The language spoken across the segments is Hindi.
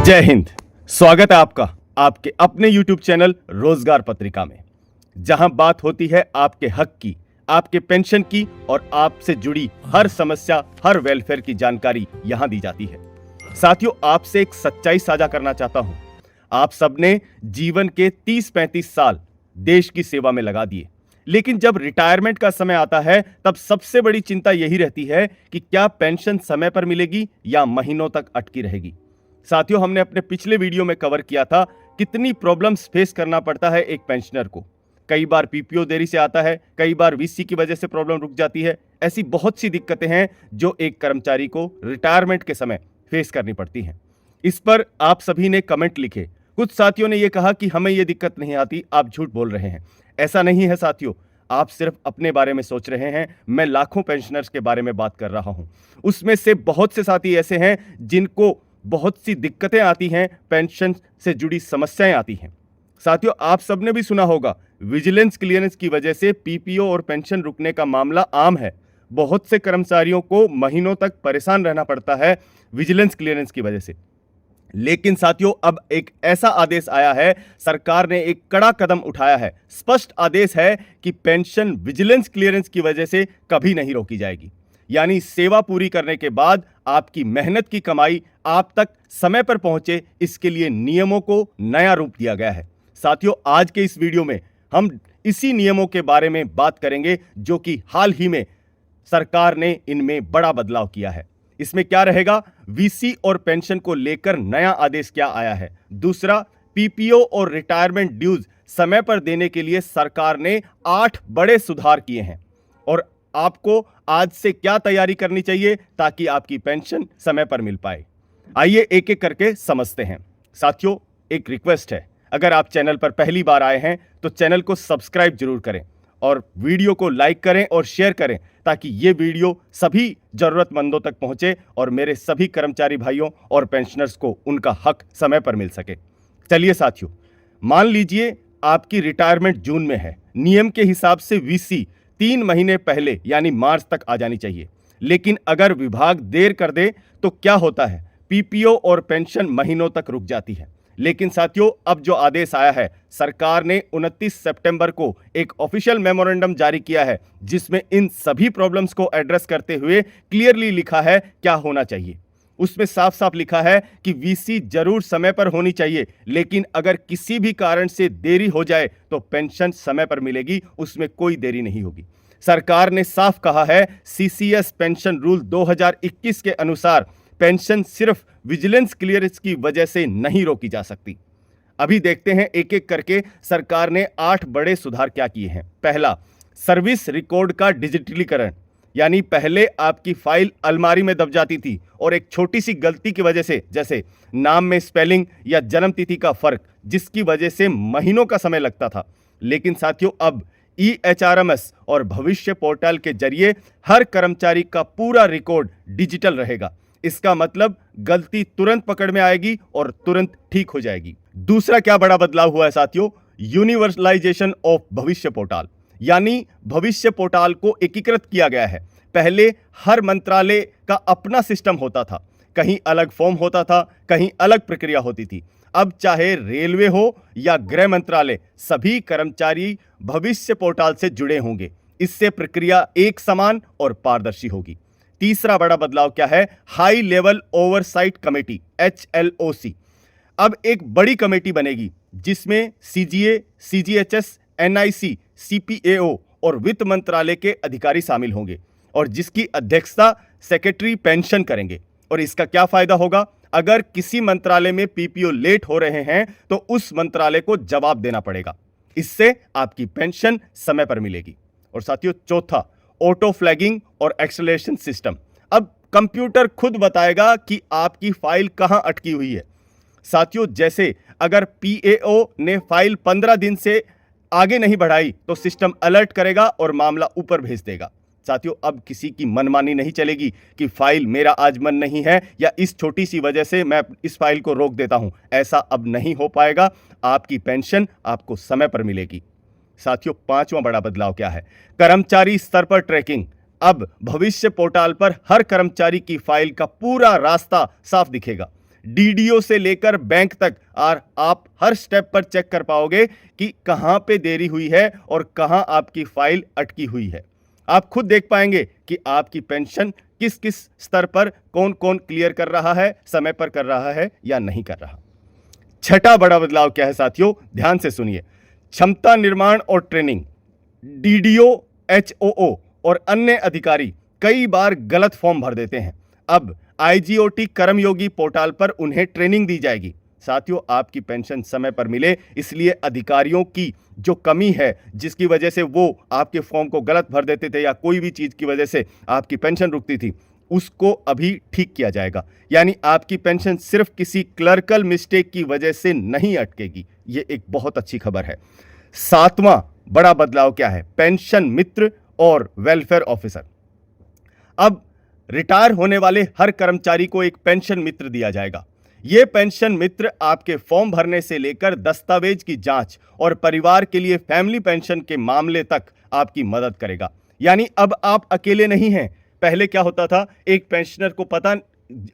जय हिंद। स्वागत है आपका आपके अपने YouTube चैनल रोजगार पत्रिका में, जहां बात होती है आपके हक की, आपके पेंशन की और आपसे जुड़ी हर समस्या, हर वेलफेयर की जानकारी यहां दी जाती है। साथियों, आपसे एक सच्चाई साझा करना चाहता हूं। आप सबने जीवन के 30-35 साल देश की सेवा में लगा दिए, लेकिन जब रिटायरमेंट का समय आता है तब सबसे बड़ी चिंता यही रहती है कि क्या पेंशन समय पर मिलेगी या महीनों तक अटकी रहेगी। साथियों, हमने अपने पिछले वीडियो में कवर किया था कितनी प्रॉब्लम्स फेस करना पड़ता है एक पेंशनर को। कई बार पीपीओ देरी से आता है, कई बार वीसी की वजह से प्रॉब्लम रुक जाती है। ऐसी बहुत सी दिक्कतें हैं जो एक कर्मचारी को रिटायरमेंट के समय फेस करनी पड़ती हैं। इस पर आप सभी ने कमेंट लिखे। कुछ साथियों ने यह कहा कि हमें यह दिक्कत नहीं आती, आप झूठ बोल रहे हैं। ऐसा नहीं है साथियों, आप सिर्फ अपने बारे में सोच रहे हैं। मैं लाखों पेंशनर्स के बारे में बात कर रहा हूं। उसमें से बहुत से साथी ऐसे हैं जिनको बहुत सी दिक्कतें आती हैं, पेंशन से जुड़ी समस्याएं आती हैं। साथियों, आप सबने भी सुना होगा विजिलेंस क्लियरेंस की वजह से पीपीओ और पेंशन रुकने का मामला आम है। बहुत से कर्मचारियों को महीनों तक परेशान रहना पड़ता है विजिलेंस क्लियरेंस की वजह से। लेकिन साथियों, अब एक ऐसा आदेश आया है, सरकार ने एक कड़ा कदम उठाया है। स्पष्ट आदेश है कि पेंशन विजिलेंस क्लियरेंस की वजह से कभी नहीं रोकी जाएगी। यानी सेवा पूरी करने के बाद आपकी मेहनत की कमाई आप तक समय पर पहुंचे, इसके लिए नियमों को नया रूप दिया गया है। साथियों, आज के इस वीडियो में हम इसी नियमों के बारे में बात करेंगे जो कि हाल ही में सरकार ने इनमें बड़ा बदलाव किया है। इसमें क्या रहेगा, वीसी और पेंशन को लेकर नया आदेश क्या आया है। दूसरा, पीपीओ और रिटायरमेंट ड्यूज समय पर देने के लिए सरकार ने 8 बड़े सुधार किए हैं और आपको आज से क्या तैयारी करनी चाहिए ताकि आपकी पेंशन समय पर मिल पाए। आइए एक एक करके समझते हैं। साथियों, एक रिक्वेस्ट है, अगर आप चैनल पर पहली बार आए हैं तो चैनल को सब्सक्राइब जरूर करें और वीडियो को लाइक करें और शेयर करें ताकि ये वीडियो सभी जरूरतमंदों तक पहुंचे और मेरे सभी कर्मचारी भाइयों और पेंशनर्स को उनका हक समय पर मिल सके। चलिए साथियों, मान लीजिए आपकी रिटायरमेंट जून में है। नियम के हिसाब से वीसी 3 महीने पहले यानी मार्च तक आ जानी चाहिए, लेकिन अगर विभाग देर कर दे तो क्या होता है, पीपीओ और पेंशन महीनों तक रुक जाती है। लेकिन साथियों, अब जो आदेश आया है, सरकार ने 29 सितंबर को एक ऑफिशियल मेमोरेंडम जारी किया है जिसमें इन सभी प्रॉब्लम्स को एड्रेस करते हुए क्लियरली लिखा है क्या होना चाहिए। उसमें साफ साफ लिखा है कि वीसी जरूर समय पर होनी चाहिए, लेकिन अगर किसी भी कारण से देरी हो जाए तो पेंशन समय पर मिलेगी, उसमें कोई देरी नहीं होगी। सरकार ने साफ कहा है, सीसीएस पेंशन रूल 2021 के अनुसार पेंशन सिर्फ विजिलेंस क्लियरेंस की वजह से नहीं रोकी जा सकती। अभी देखते हैं एक एक करके सरकार ने 8 बड़े सुधार क्या किए हैं। पहला, सर्विस रिकॉर्ड का डिजिटलीकरण, यानी पहले आपकी फाइल अलमारी में दब जाती थी और एक छोटी सी गलती की वजह से, जैसे नाम में स्पेलिंग या जन्म तिथि का फर्क, जिसकी वजह से महीनों का समय लगता था। लेकिन साथियों, अब EHRMS और भविष्य पोर्टल के जरिए हर कर्मचारी का पूरा रिकॉर्ड डिजिटल रहेगा। इसका मतलब गलती तुरंत पकड़ में आएगी और तुरंत ठीक हो जाएगी। दूसरा क्या बड़ा बदलाव हुआ है साथियों, यूनिवर्सलाइजेशन ऑफ भविष्य पोर्टल, यानी भविष्य पोर्टल को एकीकृत किया गया है। पहले हर मंत्रालय का अपना सिस्टम होता था, कहीं अलग फॉर्म होता था, कहीं अलग प्रक्रिया होती थी। अब चाहे रेलवे हो या गृह मंत्रालय, सभी कर्मचारी भविष्य पोर्टल से जुड़े होंगे। इससे प्रक्रिया एक समान और पारदर्शी होगी। तीसरा बड़ा बदलाव क्या है, high level oversight committee HLOC। अब एक बड़ी कमेटी बनेगी जिसमें CGA, CGHS, NIC, CPAO और वित्त मंत्रालय के अधिकारी शामिल होंगे और जिसकी अध्यक्षता सेक्रेटरी पेंशन करेंगे। और इसका क्या फायदा होगा, अगर किसी मंत्रालय में पीपीओ लेट हो रहे हैं तो उस मंत्रालय को जवाब देना पड़ेगा। इससे आपकी पेंशन समय पर मिलेगी। और साथियों, चौथा, ऑटो फ्लैगिंग और एक्सेलरेशन सिस्टम। अब कंप्यूटर खुद बताएगा कि आपकी फाइल कहां अटकी हुई है। साथियों, जैसे अगर PAO ने फाइल 15 दिन से आगे नहीं बढ़ाई तो सिस्टम अलर्ट करेगा और मामला ऊपर भेज देगा। साथियों, अब किसी की मनमानी नहीं चलेगी कि फाइल मेरा आज मन नहीं है या इस छोटी सी वजह से मैं इस फाइल को रोक देता हूं। ऐसा अब नहीं हो पाएगा। आपकी पेंशन आपको समय पर मिलेगी। साथियों, 5वां बड़ा बदलाव क्या है, कर्मचारी स्तर पर ट्रैकिंग। अब भविष्य पोर्टल पर हर कर्मचारी की फाइल का पूरा रास्ता साफ दिखेगा। डीडीओ से लेकर बैंक तक, और आप हर स्टेप पर चेक कर पाओगे कि कहां पे देरी हुई है और कहां आपकी फाइल अटकी हुई है। आप खुद देख पाएंगे कि आपकी पेंशन किस किस स्तर पर कौन कौन क्लियर कर रहा है, समय पर कर रहा है या नहीं कर रहा। छठा बड़ा बदलाव क्या है साथियों, ध्यान से सुनिए। क्षमता निर्माण और ट्रेनिंग। डीडीओ, एचओओ और अन्य अधिकारी कई बार गलत फॉर्म भर देते हैं। अब आईजीओटी कर्मयोगी पोर्टल पर उन्हें ट्रेनिंग दी जाएगी। साथियों, आपकी पेंशन समय पर मिले, इसलिए अधिकारियों की जो कमी है, जिसकी वजह से वो आपके फॉर्म को गलत भर देते थे या कोई भी चीज की वजह से आपकी पेंशन रुकती थी, उसको अभी ठीक किया जाएगा। यानी आपकी पेंशन सिर्फ किसी क्लर्कल मिस्टेक की वजह से नहीं अटकेगी। ये एक बहुत अच्छी खबर है। सातवां बड़ा बदलाव क्या है, पेंशन मित्र और वेलफेयर ऑफिसर। अब रिटायर होने वाले हर कर्मचारी को एक पेंशन मित्र दिया जाएगा। यह पेंशन मित्र आपके फॉर्म भरने से लेकर दस्तावेज की जांच और परिवार के लिए फैमिली पेंशन के मामले तक आपकी मदद करेगा। यानी अब आप अकेले नहीं हैं। पहले क्या होता था, एक पेंशनर को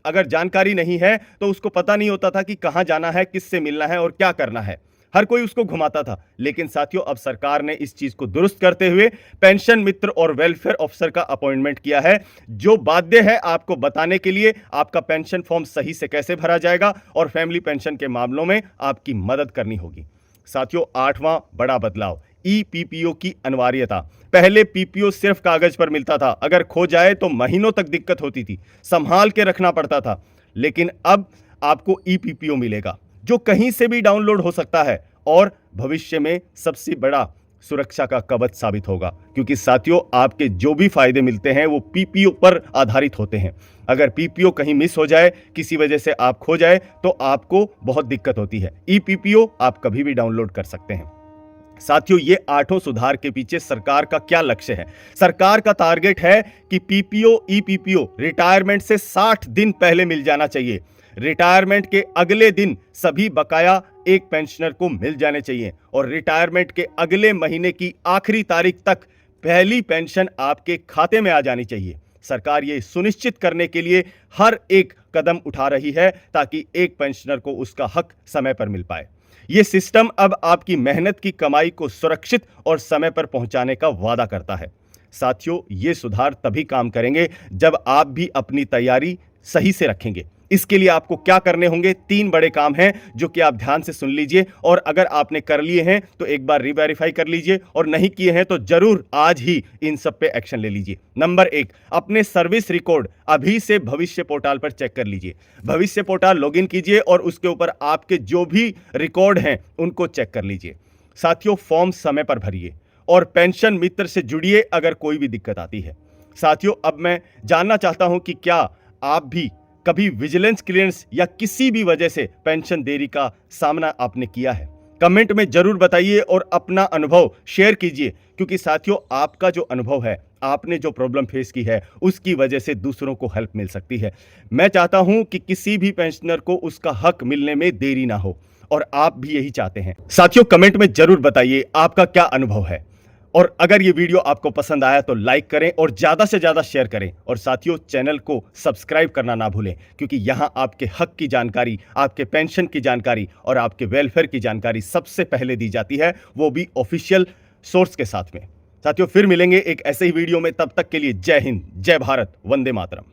अगर जानकारी नहीं है तो उसको पता नहीं होता था कि कहां जाना है, किससे मिलना है और क्या करना है। हर कोई उसको घुमाता था। लेकिन साथियों, अब सरकार ने इस चीज को दुरुस्त करते हुए पेंशन मित्र और वेलफेयर ऑफिसर का अपॉइंटमेंट किया है, जो बाध्य है आपको बताने के लिए आपका पेंशन फॉर्म सही से कैसे भरा जाएगा और फैमिली पेंशन के मामलों में आपकी मदद करनी होगी। साथियों, आठवां बड़ा बदलाव, ई पीपीओ की अनिवार्यता। पहले पीपीओ सिर्फ कागज पर मिलता था, अगर खो जाए तो महीनों तक दिक्कत होती थी, संभाल के रखना पड़ता था। लेकिन अब आपको ई पीपीओ मिलेगा, जो कहीं से भी डाउनलोड हो सकता है और भविष्य में सबसे बड़ा सुरक्षा का कवच साबित होगा। क्योंकि साथियों, आपके जो भी फायदे मिलते हैं वो पीपीओ पर आधारित होते हैं। अगर पीपीओ कहीं मिस हो जाए, किसी वजह से आप खो जाए, तो आपको बहुत दिक्कत होती है। ई पीपीओ आप कभी भी डाउनलोड कर सकते हैं। साथियों, ये आठों सुधार के पीछे सरकार का क्या लक्ष्य है? सरकार का टारगेट है कि पीपीओ, ई पीपीओ रिटायरमेंट से 60 दिन पहले मिल जाना चाहिए। रिटायरमेंट के अगले दिन सभी बकाया एक पेंशनर को मिल जाने चाहिए और रिटायरमेंट के अगले महीने की आखिरी तारीख तक पहली पेंशन आपके खाते में आ जानी चाहिए। सरकार ये सुनिश्चित करने के लिए हर एक कदम उठा रही है ताकि एक पेंशनर को उसका हक समय पर मिल पाए। यह सिस्टम अब आपकी मेहनत की कमाई को सुरक्षित और समय पर पहुंचाने का वादा करता है। साथियों, ये सुधार तभी काम करेंगे जब आप भी अपनी तैयारी सही से रखेंगे। इसके लिए आपको क्या करने होंगे, 3 बड़े काम हैं जो कि आप ध्यान से सुन लीजिए, और अगर आपने कर लिए हैं तो एक बार रीवेरीफाई कर लीजिए, और नहीं किए हैं तो जरूर आज ही इन सब पे एक्शन ले लीजिए। नंबर 1, अपने सर्विस रिकॉर्ड अभी से भविष्य पोर्टल पर चेक कर लीजिए। भविष्य पोर्टल लॉगिन कीजिए और उसके ऊपर आपके जो भी रिकॉर्ड हैं उनको चेक कर लीजिए। साथियों, फॉर्म समय पर भरिए और पेंशन मित्र से जुड़िए अगर कोई भी दिक्कत आती है। साथियों, अब मैं जानना चाहता हूं कि क्या आप भी कभी विजिलेंस क्लियरेंस या किसी भी वजह से पेंशन देरी का सामना आपने किया है? कमेंट में जरूर बताइए और अपना अनुभव शेयर कीजिए, क्योंकि साथियों, आपका जो अनुभव है, आपने जो प्रॉब्लम फेस की है, उसकी वजह से दूसरों को हेल्प मिल सकती है। मैं चाहता हूं कि किसी भी पेंशनर को उसका हक मिलने में देरी ना हो, और आप भी यही चाहते हैं। साथियों, कमेंट में जरूर बताइए आपका क्या अनुभव है, और अगर ये वीडियो आपको पसंद आया तो लाइक करें और ज्यादा से ज्यादा शेयर करें। और साथियों, चैनल को सब्सक्राइब करना ना भूलें, क्योंकि यहां आपके हक की जानकारी, आपके पेंशन की जानकारी और आपके वेलफेयर की जानकारी सबसे पहले दी जाती है, वो भी ऑफिशियल सोर्स के साथ में। साथियों, फिर मिलेंगे एक ऐसे ही वीडियो में। तब तक के लिए जय हिंद, जय भारत, वंदे मातरम।